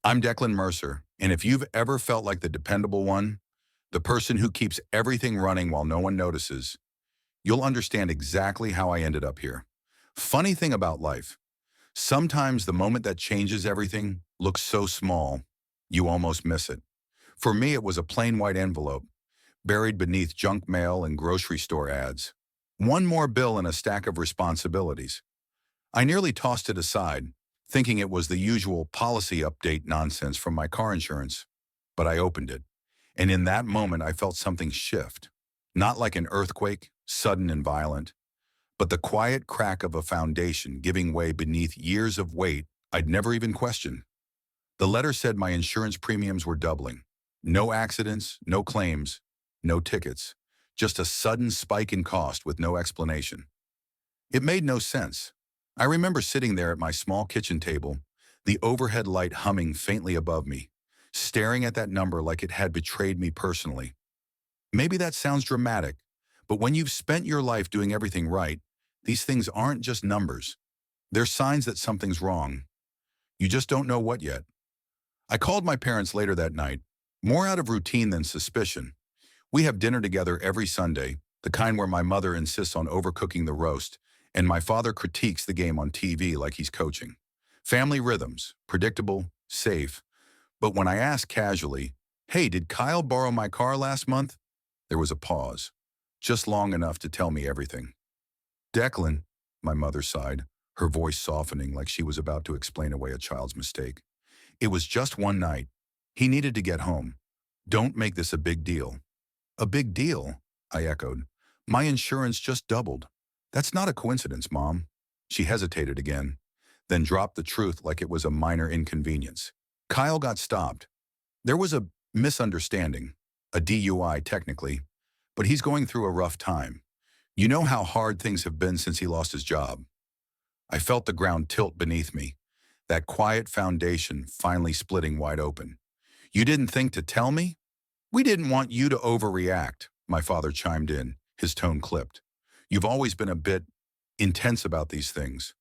I'm Declan Mercer, and if you've ever felt like the dependable one, the person who keeps everything running while no one notices, you'll understand exactly how I ended up here. Funny thing about life, sometimes the moment that changes everything looks so small, you almost miss it. For me, it was a plain white envelope, buried beneath junk mail and grocery store ads. One more bill and a stack of responsibilities. I nearly tossed it aside, thinking it was the usual policy update nonsense from my car insurance. But I opened it, and in that moment I felt something shift. Not like an earthquake, sudden and violent, but the quiet crack of a foundation giving way beneath years of weight I'd never even questioned. The letter said my insurance premiums were doubling. No accidents, no claims, no tickets. Just a sudden spike in cost with no explanation. It made no sense. I remember sitting there at my small kitchen table, the overhead light humming faintly above me, staring at that number like it had betrayed me personally. Maybe that sounds dramatic, but when you've spent your life doing everything right, these things aren't just numbers. They're signs that something's wrong. You just don't know what yet. I called my parents later that night, more out of routine than suspicion. We have dinner together every Sunday, the kind where my mother insists on overcooking the roast, and my father critiques the game on TV like he's coaching. Family rhythms, predictable, safe. But when I asked casually, "Hey, did Kyle borrow my car last month?" There was a pause, just long enough to tell me everything. "Declan," my mother sighed, her voice softening like she was about to explain away a child's mistake. "It was just one night. He needed to get home. Don't make this a big deal." "A big deal?" I echoed. "My insurance just doubled." "That's not a coincidence, Mom." She hesitated again, then dropped the truth like it was a minor inconvenience. "Kyle got stopped. There was a misunderstanding, a DUI technically, but he's going through a rough time. You know how hard things have been since he lost his job." I felt the ground tilt beneath me, that quiet foundation finally splitting wide open. "You didn't think to tell me?" "We didn't want you to overreact," my father chimed in, his tone clipped. "You've always been a bit intense about these things."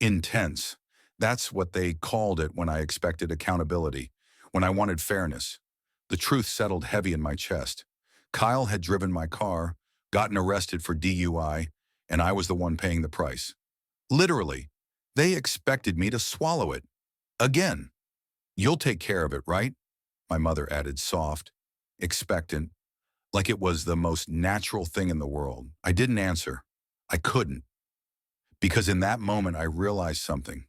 Intense. That's what they called it when I expected accountability, when I wanted fairness. The truth settled heavy in my chest. Kyle had driven my car, gotten arrested for DUI, and I was the one paying the price. Literally, they expected me to swallow it. Again. "You'll take care of it, right?" my mother added, soft, expectant, like it was the most natural thing in the world. I didn't answer. I couldn't. Because in that moment I realized something.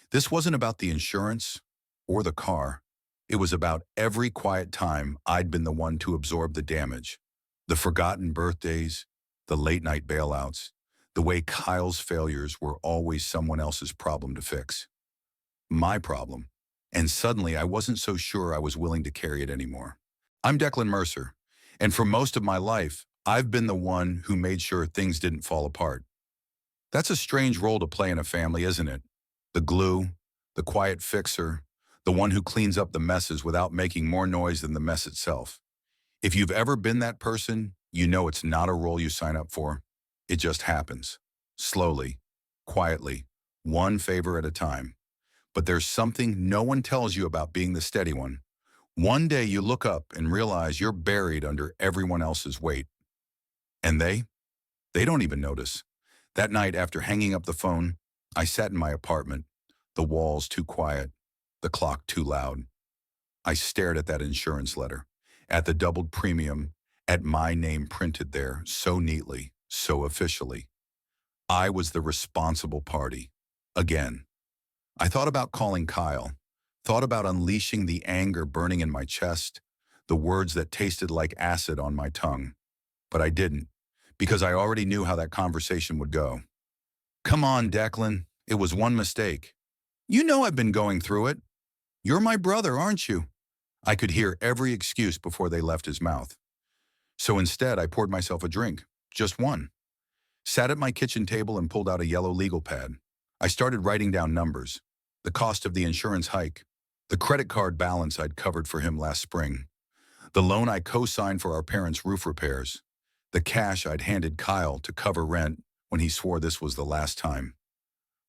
This wasn't about the insurance or the car. It was about every quiet time I'd been the one to absorb the damage. The forgotten birthdays, the late night bailouts, the way Kyle's failures were always someone else's problem to fix. My problem. And suddenly I wasn't so sure I was willing to carry it anymore. I'm Declan Mercer, and for most of my life, I've been the one who made sure things didn't fall apart. That's a strange role to play in a family, isn't it? The glue, the quiet fixer, the one who cleans up the messes without making more noise than the mess itself. If you've ever been that person, you know it's not a role you sign up for. It just happens. Slowly, quietly, one favor at a time. But there's something no one tells you about being the steady one. One day you look up and realize you're buried under everyone else's weight. And they don't even notice. That night, after hanging up the phone, I sat in my apartment, the walls too quiet, the clock too loud. I stared at that insurance letter, at the doubled premium, at my name printed there so neatly, so officially. I was the responsible party. Again. I thought about calling Kyle, thought about unleashing the anger burning in my chest, the words that tasted like acid on my tongue. But I didn't, because I already knew how that conversation would go. "Come on, Declan. It was one mistake. You know I've been going through it. You're my brother, aren't you?" I could hear every excuse before they left his mouth. So instead, I poured myself a drink, just one. Sat at my kitchen table and pulled out a yellow legal pad. I started writing down numbers. The cost of the insurance hike, the credit card balance I'd covered for him last spring, the loan I co-signed for our parents' roof repairs, the cash I'd handed Kyle to cover rent when he swore this was the last time.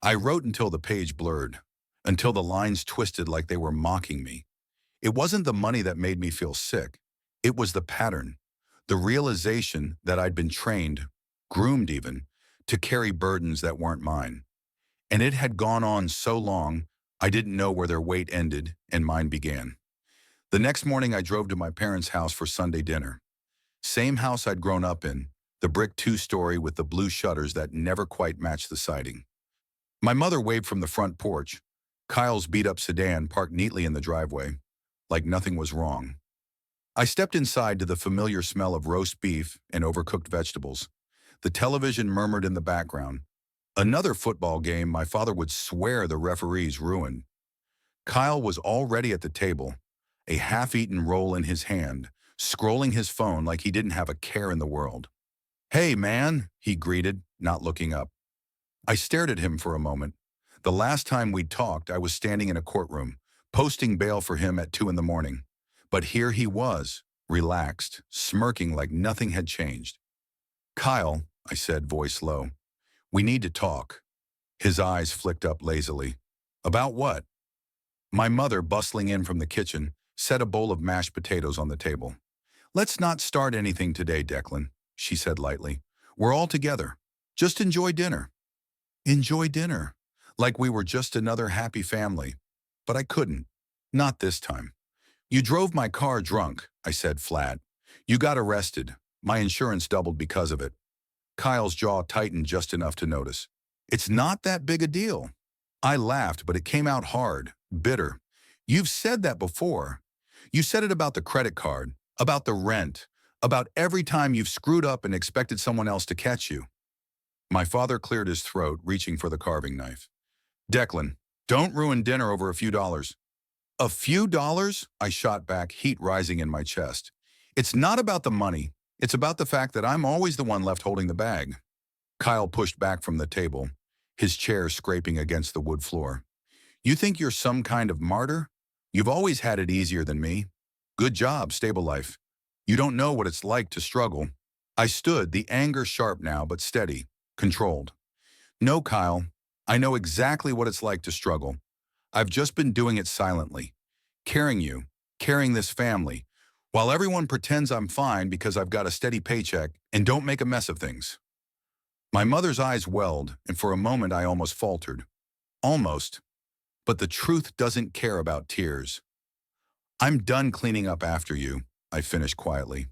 I wrote until the page blurred. until the lines twisted like they were mocking me. It wasn't the money that made me feel sick. It was the pattern, the realization that I'd been trained, groomed even, to carry burdens that weren't mine. And it had gone on so long, I didn't know where their weight ended and mine began. The next morning, I drove to my parents' house for Sunday dinner. Same house I'd grown up in, the brick two-story with the blue shutters that never quite matched the siding. My mother waved from the front porch. Kyle's beat-up sedan parked neatly in the driveway, like nothing was wrong. I stepped inside to the familiar smell of roast beef and overcooked vegetables. The television murmured in the background. Another football game my father would swear the referees ruined. Kyle was already at the table, a half-eaten roll in his hand, scrolling his phone like he didn't have a care in the world. "Hey, man," he greeted, not looking up. I stared at him for a moment. The last time we'd talked, I was standing in a courtroom, posting bail for him at 2 in the morning. But here he was, relaxed, smirking like nothing had changed. "Kyle," I said, voice low, "we need to talk." His eyes flicked up lazily. "About what?" My mother, bustling in from the kitchen, set a bowl of mashed potatoes on the table. "Let's not start anything today, Declan," she said lightly. "We're all together. Just enjoy dinner." Enjoy dinner, like we were just another happy family. But I couldn't. Not this time. "You drove my car drunk," I said flat. "You got arrested. My insurance doubled because of it." Kyle's jaw tightened just enough to notice. "It's not that big a deal." I laughed, but it came out hard, bitter. "You've said that before. You said it about the credit card, about the rent, about every time you've screwed up and expected someone else to catch you." My father cleared his throat, reaching for the carving knife. "Declan, don't ruin dinner over a few dollars." "A few dollars?" I shot back, heat rising in my chest. "It's not about the money. It's about the fact that I'm always the one left holding the bag." Kyle pushed back from the table, his chair scraping against the wood floor. "You think you're some kind of martyr? You've always had it easier than me. Good job, stable life. You don't know what it's like to struggle." I stood, the anger sharp now, but steady, controlled. "No, Kyle, I know exactly what it's like to struggle. I've just been doing it silently, carrying you, carrying this family, while everyone pretends I'm fine because I've got a steady paycheck and don't make a mess of things." My mother's eyes welled, and for a moment I almost faltered. Almost. But the truth doesn't care about tears. "I'm done cleaning up after you," I finished quietly.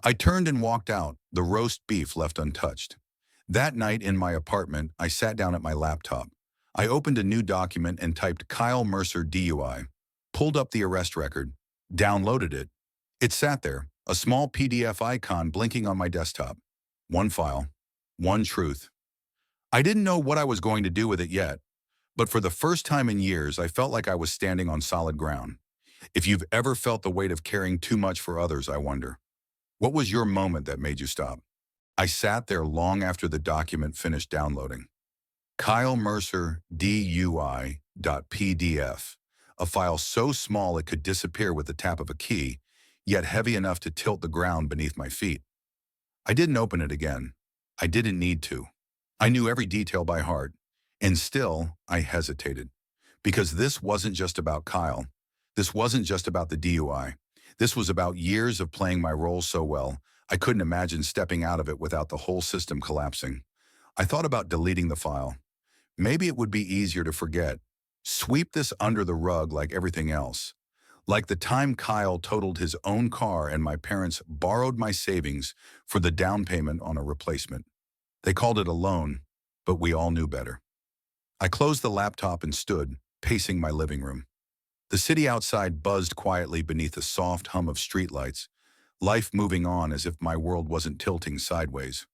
I turned and walked out, the roast beef left untouched. That night in my apartment, I sat down at my laptop. I opened a new document and typed Kyle Mercer DUI, pulled up the arrest record, downloaded it. It sat there, a small PDF icon blinking on my desktop. One file, one truth. I didn't know what I was going to do with it yet, but for the first time in years, I felt like I was standing on solid ground. If you've ever felt the weight of caring too much for others, I wonder, what was your moment that made you stop? I sat there long after the document finished downloading. Kyle Mercer DUI.pdf, a file so small it could disappear with the tap of a key, yet heavy enough to tilt the ground beneath my feet. I didn't open it again. I didn't need to. I knew every detail by heart, and still I hesitated. Because this wasn't just about Kyle. This wasn't just about the DUI. This was about years of playing my role so well, I couldn't imagine stepping out of it without the whole system collapsing. I thought about deleting the file. Maybe it would be easier to forget. Sweep this under the rug like everything else. Like the time Kyle totaled his own car and my parents borrowed my savings for the down payment on a replacement. They called it a loan, but we all knew better. I closed the laptop and stood, pacing my living room. The city outside buzzed quietly beneath the soft hum of streetlights, life moving on as if my world wasn't tilting sideways.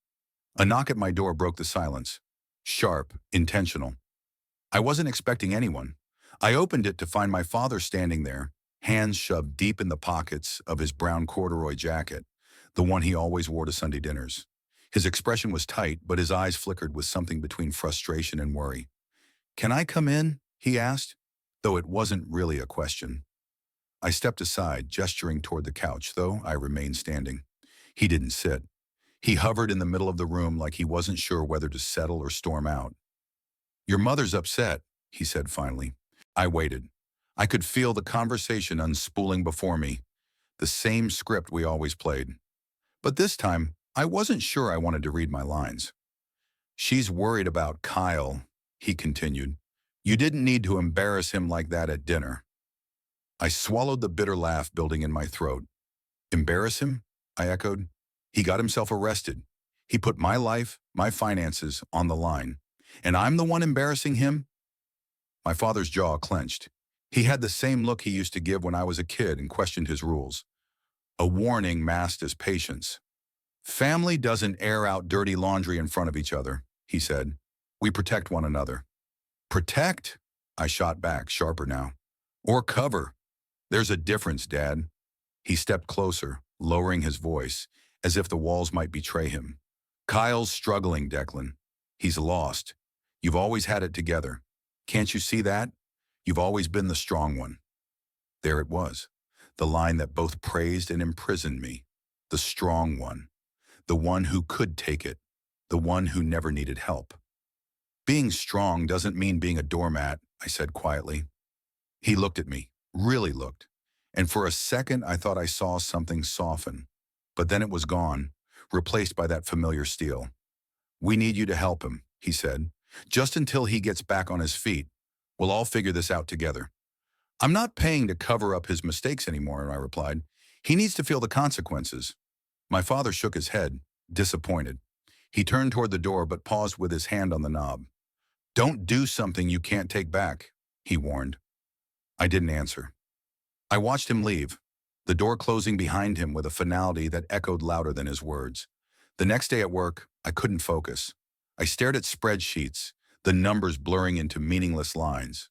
A knock at my door broke the silence. Sharp, intentional. I wasn't expecting anyone. I opened it to find my father standing there, hands shoved deep in the pockets of his brown corduroy jacket, the one he always wore to Sunday dinners. His expression was tight, but his eyes flickered with something between frustration and worry. "Can I come in?" he asked, though it wasn't really a question. I stepped aside, gesturing toward the couch, though I remained standing. He didn't sit. He hovered in the middle of the room like he wasn't sure whether to settle or storm out. "Your mother's upset," he said finally. I waited. I could feel the conversation unspooling before me, the same script we always played. But this time, I wasn't sure I wanted to read my lines. "She's worried about Kyle," he continued. "You didn't need to embarrass him like that at dinner." I swallowed the bitter laugh building in my throat. "Embarrass him?" I echoed. "He got himself arrested. He put my life, my finances, on the line. And I'm the one embarrassing him?" My father's jaw clenched. He had the same look he used to give when I was a kid and questioned his rules. A warning masked as patience. "Family doesn't air out dirty laundry in front of each other," he said. "We protect one another." "Protect?" I shot back, sharper now. "Or cover. There's a difference, Dad." He stepped closer, lowering his voice, as if the walls might betray him. "Kyle's struggling, Declan. He's lost. You've always had it together. Can't you see that? You've always been the strong one." There it was, the line that both praised and imprisoned me. The strong one. The one who could take it. The one who never needed help. "Being strong doesn't mean being a doormat," I said quietly. He looked at me, really looked, and for a second I thought I saw something soften. But then it was gone, replaced by that familiar steel. "We need you to help him," he said. "Just until he gets back on his feet. We'll all figure this out together." "I'm not paying to cover up his mistakes anymore," I replied. "He needs to feel the consequences." My father shook his head, disappointed. He turned toward the door but paused with his hand on the knob. "Don't do something you can't take back," he warned. I didn't answer. I watched him leave, the door closing behind him with a finality that echoed louder than his words. The next day at work, I couldn't focus. I stared at spreadsheets, the numbers blurring into meaningless lines.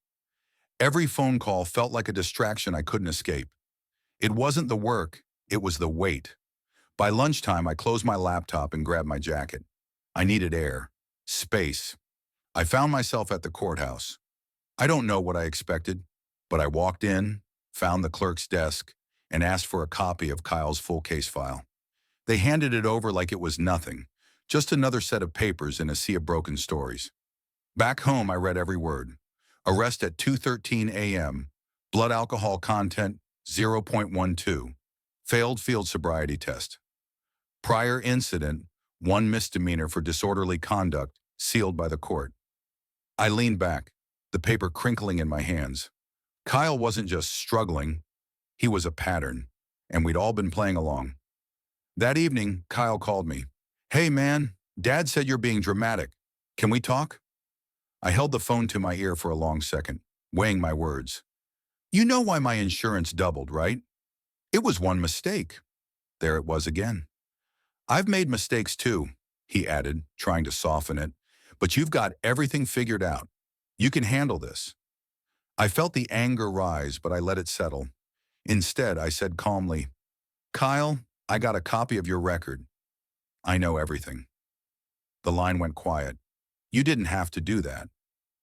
Every phone call felt like a distraction I couldn't escape. It wasn't the work, it was the weight. By lunchtime, I closed my laptop and grabbed my jacket. I needed air, space. I found myself at the courthouse. I don't know what I expected, but I walked in, found the clerk's desk, and asked for a copy of Kyle's full case file. They handed it over like it was nothing, just another set of papers in a sea of broken stories. Back home, I read every word. Arrest at 2:13 a.m., blood alcohol content 0.12, failed field sobriety test. Prior incident, 1 misdemeanor for disorderly conduct, sealed by the court. I leaned back, the paper crinkling in my hands. Kyle wasn't just struggling, he was a pattern, and we'd all been playing along. That evening, Kyle called me. "Hey man, Dad said you're being dramatic. Can we talk?" I held the phone to my ear for a long second, weighing my words. "You know why my insurance doubled, right? It was one mistake." There it was again. "I've made mistakes too," he added, trying to soften it, "but you've got everything figured out. You can handle this." I felt the anger rise, but I let it settle. Instead, I said calmly, "Kyle, I got a copy of your record. I know everything." The line went quiet. "You didn't have to do that."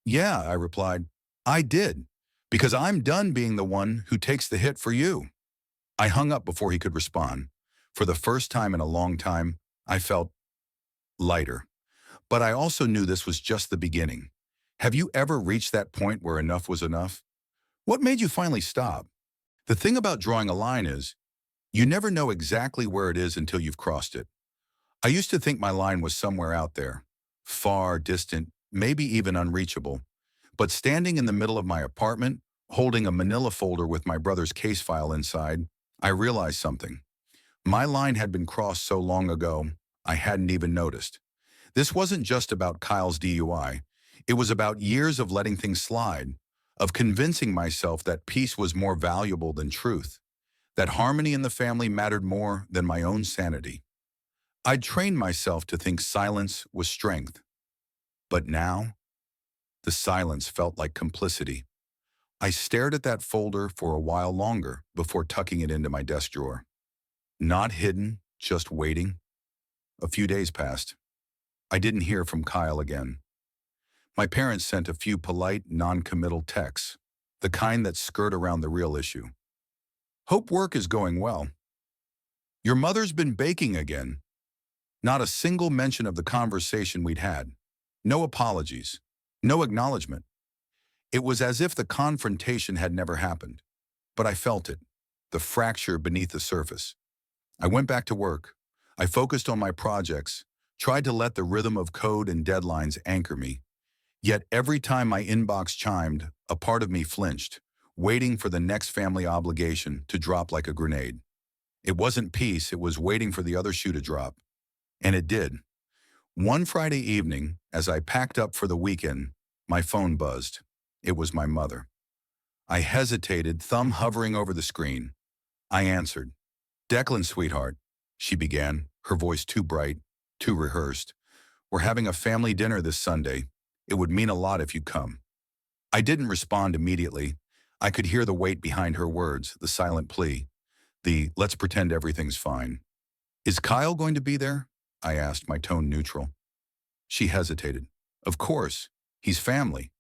"Yeah," I replied, "I did, because I'm done being the one who takes the hit for you." I hung up before he could respond. For the first time in a long time, I felt lighter. But I also knew this was just the beginning. Have you ever reached that point where enough was enough? What made you finally stop? The thing about drawing a line is, you never know exactly where it is until you've crossed it. I used to think my line was somewhere out there, far, distant, maybe even unreachable. But standing in the middle of my apartment, holding a manila folder with my brother's case file inside, I realized something. My line had been crossed so long ago, I hadn't even noticed. This wasn't just about Kyle's DUI. It was about years of letting things slide, of convincing myself that peace was more valuable than truth, that harmony in the family mattered more than my own sanity. I'd trained myself to think silence was strength. But now, the silence felt like complicity. I stared at that folder for a while longer before tucking it into my desk drawer. Not hidden, just waiting. A few days passed. I didn't hear from Kyle again. My parents sent a few polite, non-committal texts, the kind that skirt around the real issue. "Hope work is going well. Your mother's been baking again." Not a single mention of the conversation we'd had. No apologies. No acknowledgement. It was as if the confrontation had never happened, but I felt it, the fracture beneath the surface. I went back to work. I focused on my projects, tried to let the rhythm of code and deadlines anchor me. Yet every time my inbox chimed, a part of me flinched, waiting for the next family obligation to drop like a grenade. It wasn't peace, it was waiting for the other shoe to drop. And it did. One Friday evening, as I packed up for the weekend, my phone buzzed. It was my mother. I hesitated, thumb hovering over the screen. I answered. "Declan, sweetheart," she began, her voice too bright, too rehearsed. "We're having a family dinner this Sunday. It would mean a lot if you'd come." I didn't respond immediately. I could hear the weight behind her words, the silent plea, the "let's pretend everything's fine." "Is Kyle going to be there?" I asked, my tone neutral. She hesitated. "Of course. He's family."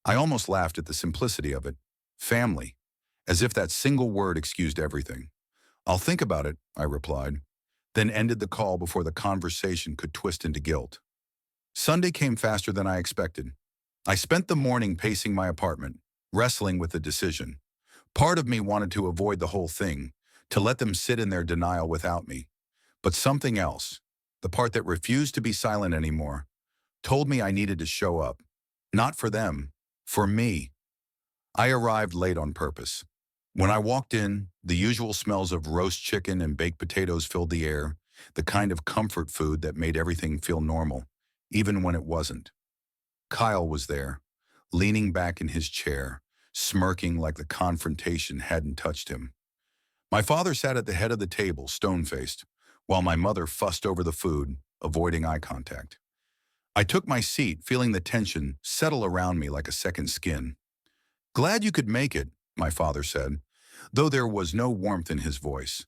I almost laughed at the simplicity of it. Family. As if that single word excused everything. "I'll think about it," I replied, then ended the call before the conversation could twist into guilt. Sunday came faster than I expected. I spent the morning pacing my apartment, wrestling with the decision. Part of me wanted to avoid the whole thing, to let them sit in their denial without me. But something else, the part that refused to be silent anymore, told me I needed to show up. Not for them, for me. I arrived late on purpose. When I walked in, the usual smells of roast chicken and baked potatoes filled the air, the kind of comfort food that made everything feel normal, even when it wasn't. Kyle was there, leaning back in his chair, smirking like the confrontation hadn't touched him. My father sat at the head of the table, stone-faced, while my mother fussed over the food, avoiding eye contact. I took my seat, feeling the tension settle around me like a second skin. "Glad you could make it," my father said, though there was no warmth in his voice.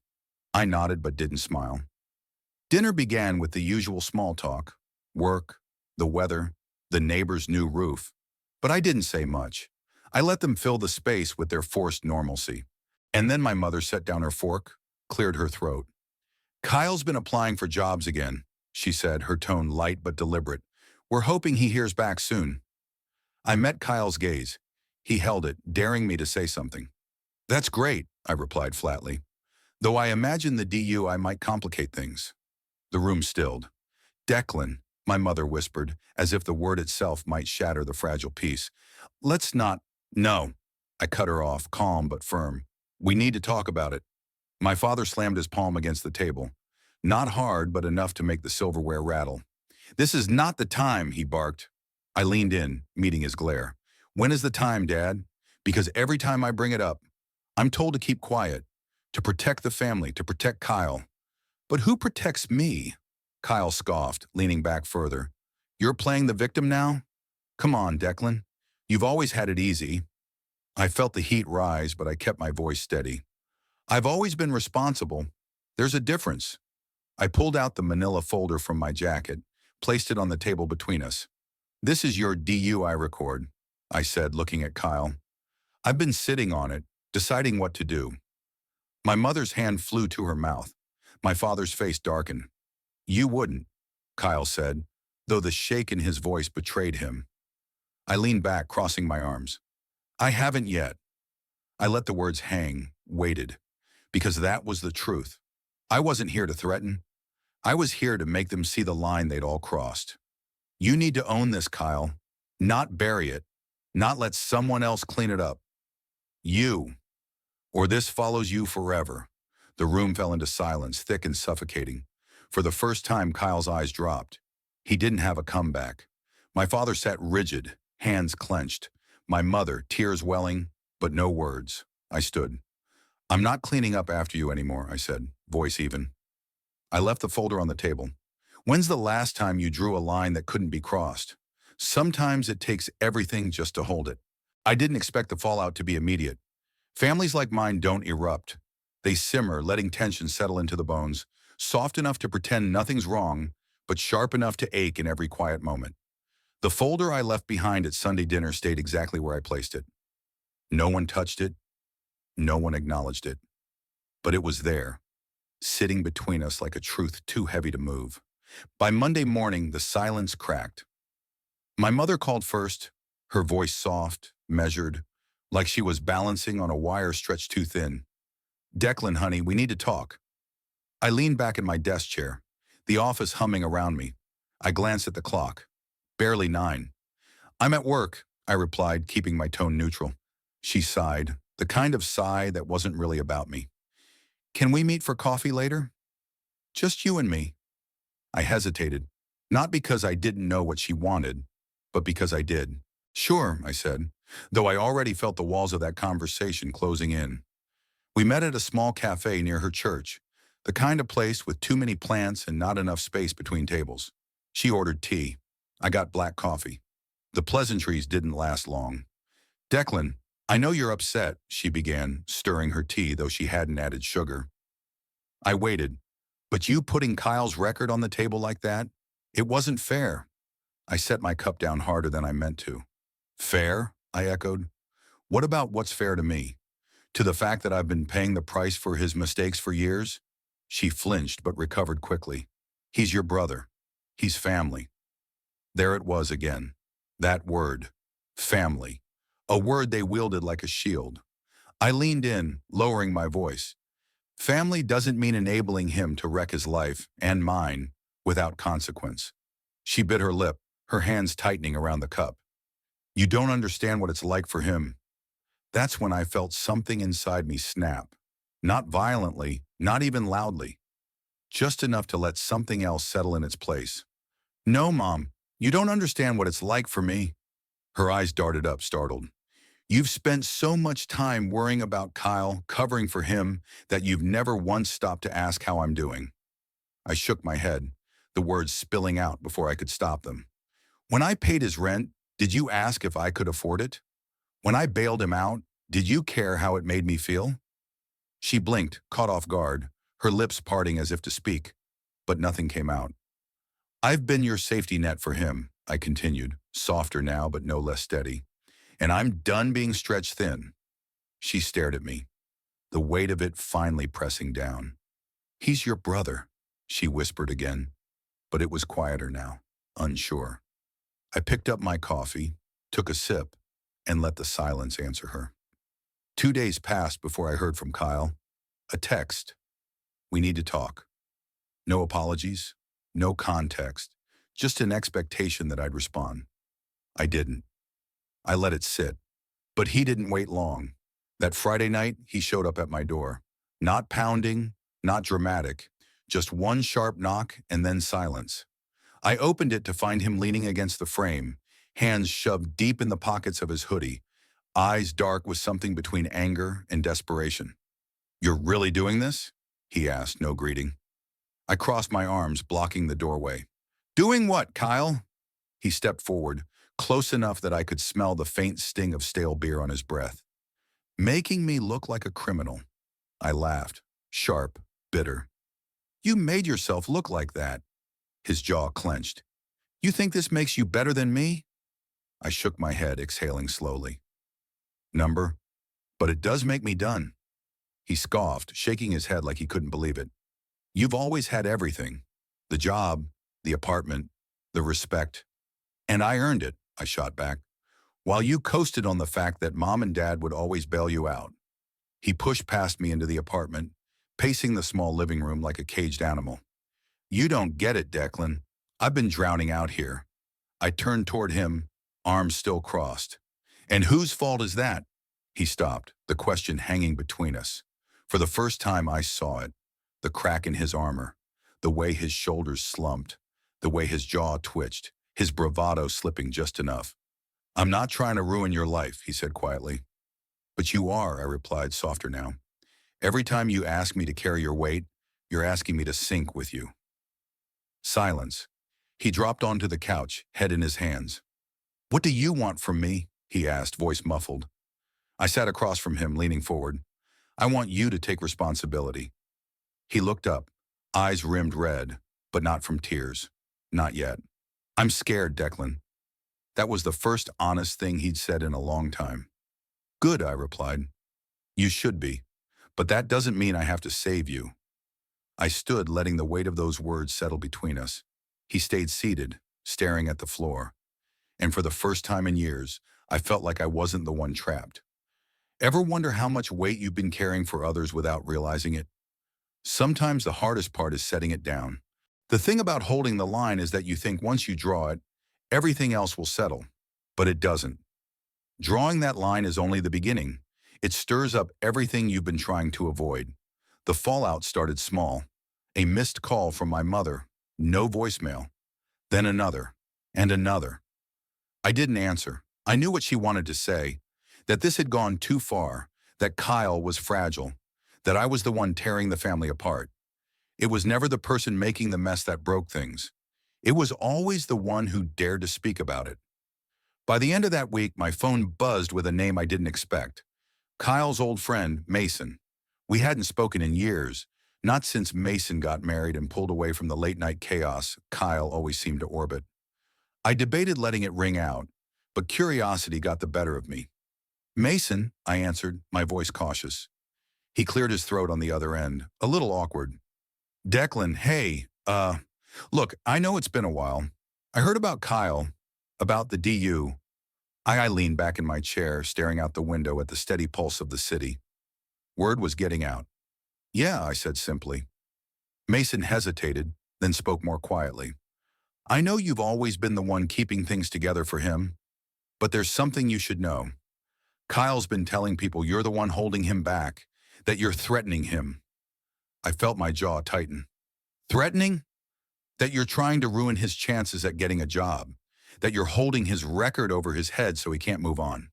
I nodded but didn't smile. Dinner began with the usual small talk, work, the weather, the neighbor's new roof. But I didn't say much. I let them fill the space with their forced normalcy. And then my mother set down her fork, cleared her throat. "Kyle's been applying for jobs again," she said, her tone light but deliberate. "We're hoping he hears back soon." I met Kyle's gaze. He held it, daring me to say something. "That's great," I replied flatly, though I imagined the DUI might complicate things. The room stilled. "Declan," my mother whispered, as if the word itself might shatter the fragile peace. "Let's not—" "No," I cut her off, calm but firm. "We need to talk about it." My father slammed his palm against the table. Not hard, but enough to make the silverware rattle. "This is not the time," he barked. I leaned in, meeting his glare. "When is the time, Dad? Because every time I bring it up, I'm told to keep quiet, to protect the family, to protect Kyle." "But who protects me?" Kyle scoffed, leaning back further. "You're playing the victim now? Come on, Declan. You've always had it easy." I felt the heat rise, but I kept my voice steady. "I've always been responsible. There's a difference." I pulled out the manila folder from my jacket, placed it on the table between us. "This is your DUI record," I said, looking at Kyle. "I've been sitting on it, deciding what to do." My mother's hand flew to her mouth. My father's face darkened. "You wouldn't," Kyle said, though the shake in his voice betrayed him. I leaned back, crossing my arms. "I haven't yet." I let the words hang, waited, because that was the truth. I wasn't here to threaten. I was here to make them see the line they'd all crossed. "You need to own this, Kyle. Not bury it. Not let someone else clean it up. You. Or this follows you forever." The room fell into silence, thick and suffocating. For the first time, Kyle's eyes dropped. He didn't have a comeback. My father sat rigid, hands clenched. My mother, tears welling, but no words. I stood. "I'm not cleaning up after you anymore," I said, voice even. I left the folder on the table. "When's the last time you drew a line that couldn't be crossed? Sometimes it takes everything just to hold it." I didn't expect the fallout to be immediate. Families like mine don't erupt. They simmer, letting tension settle into the bones, soft enough to pretend nothing's wrong, but sharp enough to ache in every quiet moment. The folder I left behind at Sunday dinner stayed exactly where I placed it. No one touched it. No one acknowledged it. But it was there, sitting between us like a truth too heavy to move. By Monday morning, the silence cracked. My mother called first, her voice soft, measured, like she was balancing on a wire stretched too thin. "Declan, honey, we need to talk." I leaned back in my desk chair, the office humming around me. I glanced at the clock. Barely 9. "I'm at work," I replied, keeping my tone neutral. She sighed, the kind of sigh that wasn't really about me. "Can we meet for coffee later?" "Just you and me." I hesitated, not because I didn't know what she wanted, but because I did. "Sure," I said, though I already felt the walls of that conversation closing in. We met at a small cafe near her church, the kind of place with too many plants and not enough space between tables. She ordered tea. I got black coffee. The pleasantries didn't last long. "Declan, I know you're upset," she began, stirring her tea, though she hadn't added sugar. I waited. "But you putting Kyle's record on the table like that? It wasn't fair." I set my cup down harder than I meant to. "Fair?" I echoed. "What about what's fair to me? To the fact that I've been paying the price for his mistakes for years?" She flinched but recovered quickly. "He's your brother. He's family." There it was again. That word. Family. A word they wielded like a shield. I leaned in, lowering my voice. "Family doesn't mean enabling him to wreck his life, and mine, without consequence." She bit her lip, her hands tightening around the cup. "You don't understand what it's like for him." That's when I felt something inside me snap. Not violently, not even loudly. Just enough to let something else settle in its place. "No, Mom, you don't understand what it's like for me." Her eyes darted up, startled. "You've spent so much time worrying about Kyle, covering for him, that you've never once stopped to ask how I'm doing." I shook my head, the words spilling out before I could stop them. "When I paid his rent, did you ask if I could afford it? When I bailed him out, did you care how it made me feel?" She blinked, caught off guard, her lips parting as if to speak, but nothing came out. "I've been your safety net for him," I continued, softer now but no less steady. "And I'm done being stretched thin." She stared at me, the weight of it finally pressing down. "He's your brother," she whispered again, but it was quieter now, unsure. I picked up my coffee, took a sip, and let the silence answer her. 2 days passed before I heard from Kyle. A text. "We need to talk." No apologies, no context, just an expectation that I'd respond. I didn't. I let it sit. But he didn't wait long. That Friday night, he showed up at my door. Not pounding, not dramatic, just one sharp knock and then silence. I opened it to find him leaning against the frame, hands shoved deep in the pockets of his hoodie, eyes dark with something between anger and desperation. "You're really doing this?" he asked, no greeting. I crossed my arms, blocking the doorway. "Doing what, Kyle?" He stepped forward, close enough that I could smell the faint sting of stale beer on his breath. "Making me look like a criminal." I laughed, sharp, bitter. "You made yourself look like that." His jaw clenched. "You think this makes you better than me?" I shook my head, exhaling slowly. "Number, but it does make me done." He scoffed, shaking his head like he couldn't believe it. "You've always had everything. The job, the apartment, the respect. And I earned it," I shot back, "while you coasted on the fact that Mom and Dad would always bail you out." He pushed past me into the apartment, pacing the small living room like a caged animal. "You don't get it, Declan. I've been drowning out here." I turned toward him, arms still crossed. "And whose fault is that?" He stopped, the question hanging between us. For the first time I saw it, the crack in his armor, the way his shoulders slumped, the way his jaw twitched, his bravado slipping just enough. "I'm not trying to ruin your life," he said quietly. "But you are," I replied, softer now. "Every time you ask me to carry your weight, you're asking me to sink with you." Silence. He dropped onto the couch, head in his hands. "What do you want from me?" he asked, voice muffled. I sat across from him, leaning forward. "I want you to take responsibility." He looked up, eyes rimmed red, but not from tears. Not yet. "I'm scared, Declan." That was the first honest thing he'd said in a long time. "Good," I replied. "You should be. But that doesn't mean I have to save you." I stood, letting the weight of those words settle between us. He stayed seated, staring at the floor. And for the first time in years, I felt like I wasn't the one trapped. Ever wonder how much weight you've been carrying for others without realizing it? Sometimes the hardest part is setting it down. The thing about holding the line is that you think once you draw it, everything else will settle. But it doesn't. Drawing that line is only the beginning. It stirs up everything you've been trying to avoid. The fallout started small. A missed call from my mother, no voicemail, then another, and another. I didn't answer. I knew what she wanted to say, that this had gone too far, that Kyle was fragile, that I was the one tearing the family apart. It was never the person making the mess that broke things. It was always the one who dared to speak about it. By the end of that week, my phone buzzed with a name I didn't expect. Kyle's old friend, Mason. We hadn't spoken in years, not since Mason got married and pulled away from the late-night chaos Kyle always seemed to orbit. I debated letting it ring out, but curiosity got the better of me. Mason, I answered, my voice cautious. He cleared his throat on the other end, a little awkward. Declan, hey, look, I know it's been a while. I heard about Kyle, about the DU. I leaned back in my chair, staring out the window at the steady pulse of the city. Word was getting out. Yeah, I said simply. Mason hesitated, then spoke more quietly. I know you've always been the one keeping things together for him, but there's something you should know. Kyle's been telling people you're the one holding him back, that you're threatening him. I felt my jaw tighten. Threatening? That you're trying to ruin his chances at getting a job, that you're holding his record over his head so he can't move on.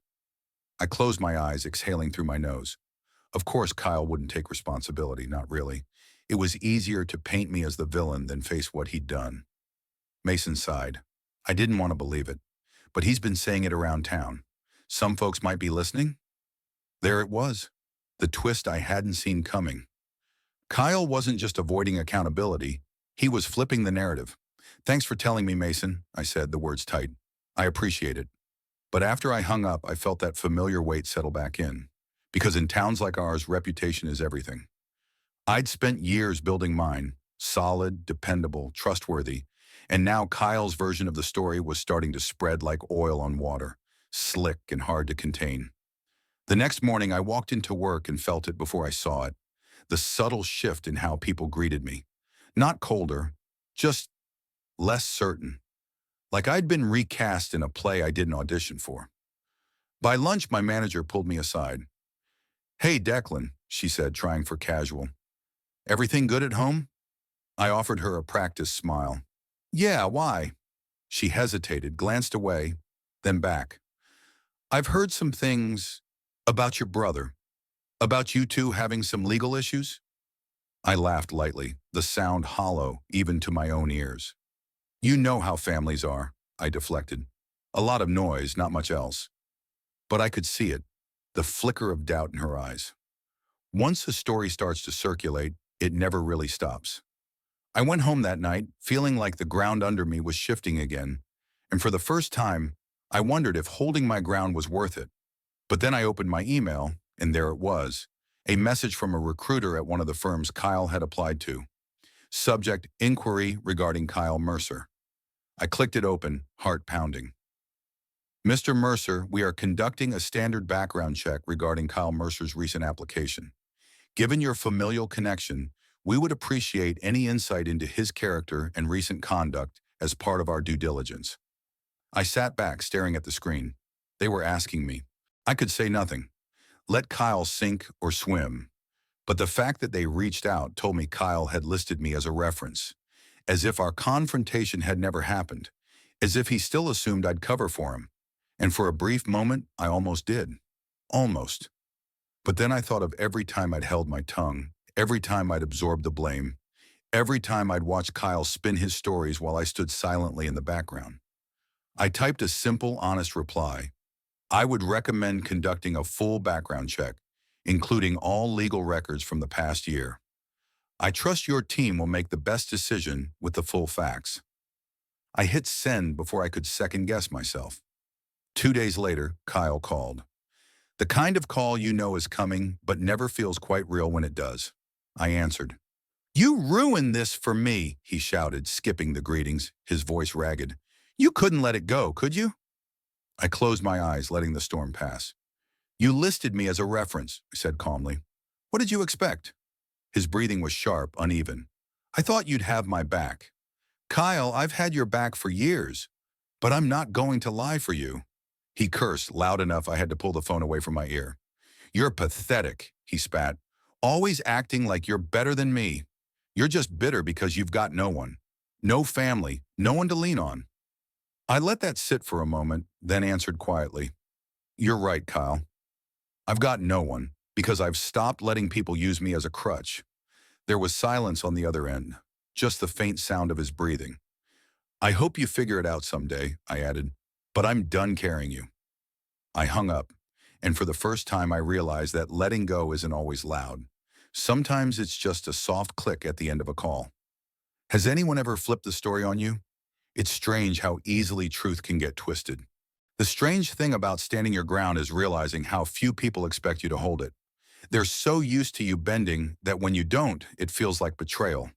I closed my eyes, exhaling through my nose. Of course, Kyle wouldn't take responsibility, not really. It was easier to paint me as the villain than face what he'd done. Mason sighed. I didn't want to believe it, but he's been saying it around town. Some folks might be listening. There it was, the twist I hadn't seen coming. Kyle wasn't just avoiding accountability, he was flipping the narrative. Thanks for telling me, Mason, I said, the words tight. I appreciate it. But after I hung up, I felt that familiar weight settle back in. Because in towns like ours, reputation is everything. I'd spent years building mine, solid, dependable, trustworthy, and now Kyle's version of the story was starting to spread like oil on water, slick and hard to contain. The next morning, I walked into work and felt it before I saw it. The subtle shift in how people greeted me. Not colder, just less certain. Like I'd been recast in a play I didn't audition for. By lunch, my manager pulled me aside. Hey, Declan, she said, trying for casual. Everything good at home? I offered her a practiced smile. Yeah, why? She hesitated, glanced away, then back. I've heard some things about your brother, about you two having some legal issues. I laughed lightly, the sound hollow even to my own ears. You know how families are, I deflected. A lot of noise, not much else. But I could see it, the flicker of doubt in her eyes. Once a story starts to circulate, it never really stops. I went home that night, feeling like the ground under me was shifting again, and for the first time, I wondered if holding my ground was worth it. But then I opened my email, and there it was, a message from a recruiter at one of the firms Kyle had applied to. Subject, inquiry regarding Kyle Mercer. I clicked it open, heart pounding. Mr. Mercer, we are conducting a standard background check regarding Kyle Mercer's recent application. Given your familial connection, we would appreciate any insight into his character and recent conduct as part of our due diligence. I sat back, staring at the screen. They were asking me. I could say nothing. Let Kyle sink or swim. But the fact that they reached out told me Kyle had listed me as a reference, as if our confrontation had never happened, as if he still assumed I'd cover for him. And for a brief moment, I almost did. Almost. But then I thought of every time I'd held my tongue, every time I'd absorbed the blame, every time I'd watched Kyle spin his stories while I stood silently in the background. I typed a simple, honest reply. I would recommend conducting a full background check, including all legal records from the past year. I trust your team will make the best decision with the full facts. I hit send before I could second-guess myself. 2 days later, Kyle called. The kind of call you know is coming, but never feels quite real when it does. I answered. You ruined this for me, he shouted, skipping the greetings, his voice ragged. You couldn't let it go, could you? I closed my eyes, letting the storm pass. You listed me as a reference, I said calmly. What did you expect? His breathing was sharp, uneven. I thought you'd have my back. Kyle, I've had your back for years, but I'm not going to lie for you. He cursed loud enough I had to pull the phone away from my ear. You're pathetic, he spat. Always acting like you're better than me. You're just bitter because you've got no one. No family, no one to lean on. I let that sit for a moment, then answered quietly. You're right, Kyle. I've got no one, because I've stopped letting people use me as a crutch. There was silence on the other end, just the faint sound of his breathing. I hope you figure it out someday, I added, but I'm done carrying you. I hung up, and for the first time I realized that letting go isn't always loud. Sometimes it's just a soft click at the end of a call. Has anyone ever flipped the story on you? It's strange how easily truth can get twisted. The strange thing about standing your ground is realizing how few people expect you to hold it. They're so used to you bending that when you don't, it feels like betrayal.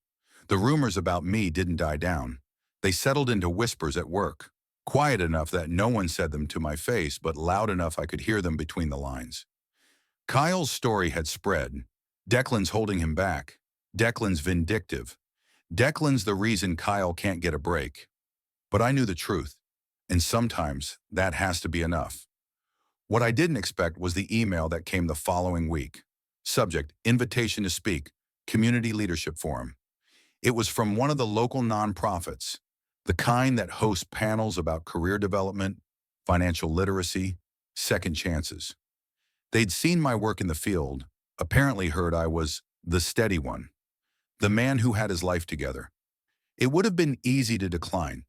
The rumors about me didn't die down. They settled into whispers at work, quiet enough that no one said them to my face, but loud enough I could hear them between the lines. Kyle's story had spread. Declan's holding him back. Declan's vindictive. Declan's the reason Kyle can't get a break. But I knew the truth, and sometimes that has to be enough. What I didn't expect was the email that came the following week. Subject, invitation to speak, Community Leadership Forum. It was from one of the local nonprofits, the kind that hosts panels about career development, financial literacy, second chances. They'd seen my work in the field, apparently heard I was the steady one, the man who had his life together. It would have been easy to decline.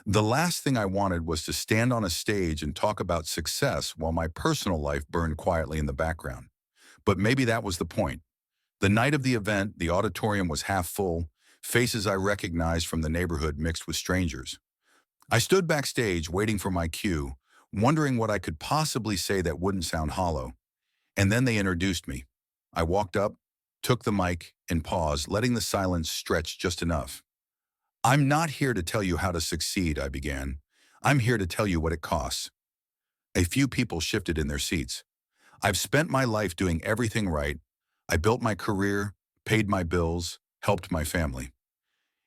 The last thing I wanted was to stand on a stage and talk about success while my personal life burned quietly in the background. But maybe that was the point. The night of the event, the auditorium was half full, faces I recognized from the neighborhood mixed with strangers. I stood backstage waiting for my cue, wondering what I could possibly say that wouldn't sound hollow. And then they introduced me. I walked up, took the mic, and paused, letting the silence stretch just enough. I'm not here to tell you how to succeed, I began. I'm here to tell you what it costs. A few people shifted in their seats. I've spent my life doing everything right. I built my career, paid my bills, helped my family.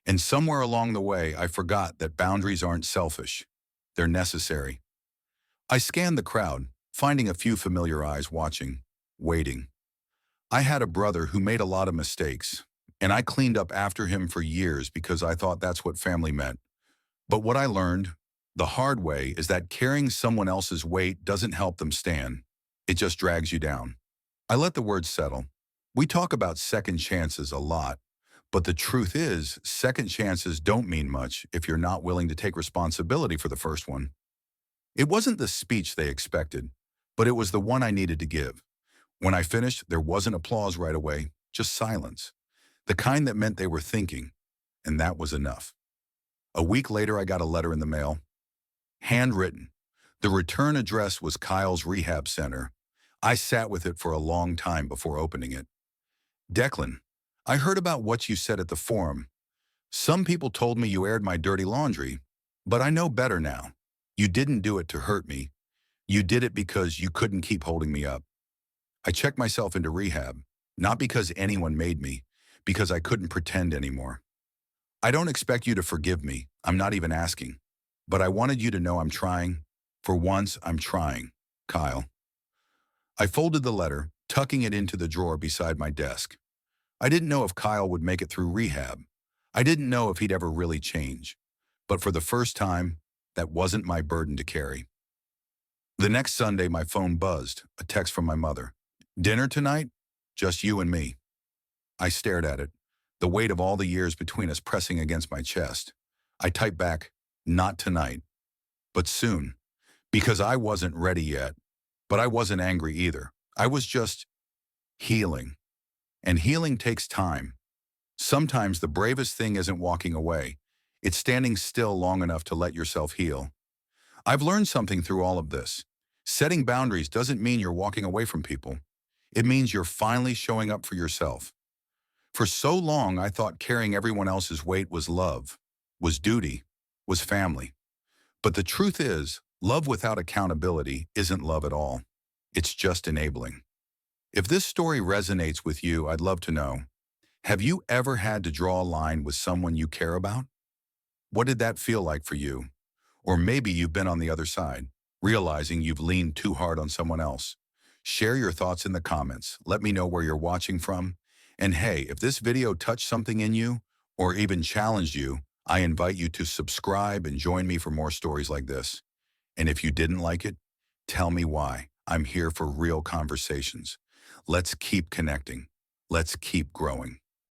And somewhere along the way, I forgot that boundaries aren't selfish. They're necessary. I scanned the crowd, finding a few familiar eyes watching, waiting. I had a brother who made a lot of mistakes, and I cleaned up after him for years because I thought that's what family meant. But what I learned, the hard way, is that carrying someone else's weight doesn't help them stand. It just drags you down. I let the words settle. We talk about second chances a lot, but the truth is, second chances don't mean much if you're not willing to take responsibility for the first one. It wasn't the speech they expected, but it was the one I needed to give. When I finished, there wasn't applause right away, just silence. The kind that meant they were thinking, and that was enough. A week later, I got a letter in the mail. Handwritten. The return address was Kyle's rehab center. I sat with it for a long time before opening it. Declan, I heard about what you said at the forum. Some people told me you aired my dirty laundry, but I know better now. You didn't do it to hurt me. You did it because you couldn't keep holding me up. I checked myself into rehab, not because anyone made me, because I couldn't pretend anymore. I don't expect you to forgive me. I'm not even asking. But I wanted you to know I'm trying. For once, I'm trying. Kyle. I folded the letter, tucking it into the drawer beside my desk. I didn't know if Kyle would make it through rehab. I didn't know if he'd ever really change. But for the first time, that wasn't my burden to carry. The next Sunday, my phone buzzed, a text from my mother. Dinner tonight? Just you and me. I stared at it, the weight of all the years between us pressing against my chest. I typed back, not tonight, but soon, because I wasn't ready yet, but I wasn't angry either. I was just healing. And healing takes time. Sometimes the bravest thing isn't walking away. It's standing still long enough to let yourself heal. I've learned something through all of this. Setting boundaries doesn't mean you're walking away from people. It means you're finally showing up for yourself. For so long, I thought carrying everyone else's weight was love, was duty, was family. But the truth is, Love without accountability isn't love at all. It's just enabling. If this story resonates with you, I'd love to know. Have you ever had to draw a line with someone you care about? What did that feel like for you? Or maybe you've been on the other side, realizing you've leaned too hard on someone else. Share your thoughts in the comments. Let me know where you're watching from. And hey, if this video touched something in you, or even challenged you, I invite you to subscribe and join me for more stories like this. And if you didn't like it, tell me why. I'm here for real conversations. Let's keep connecting. Let's keep growing.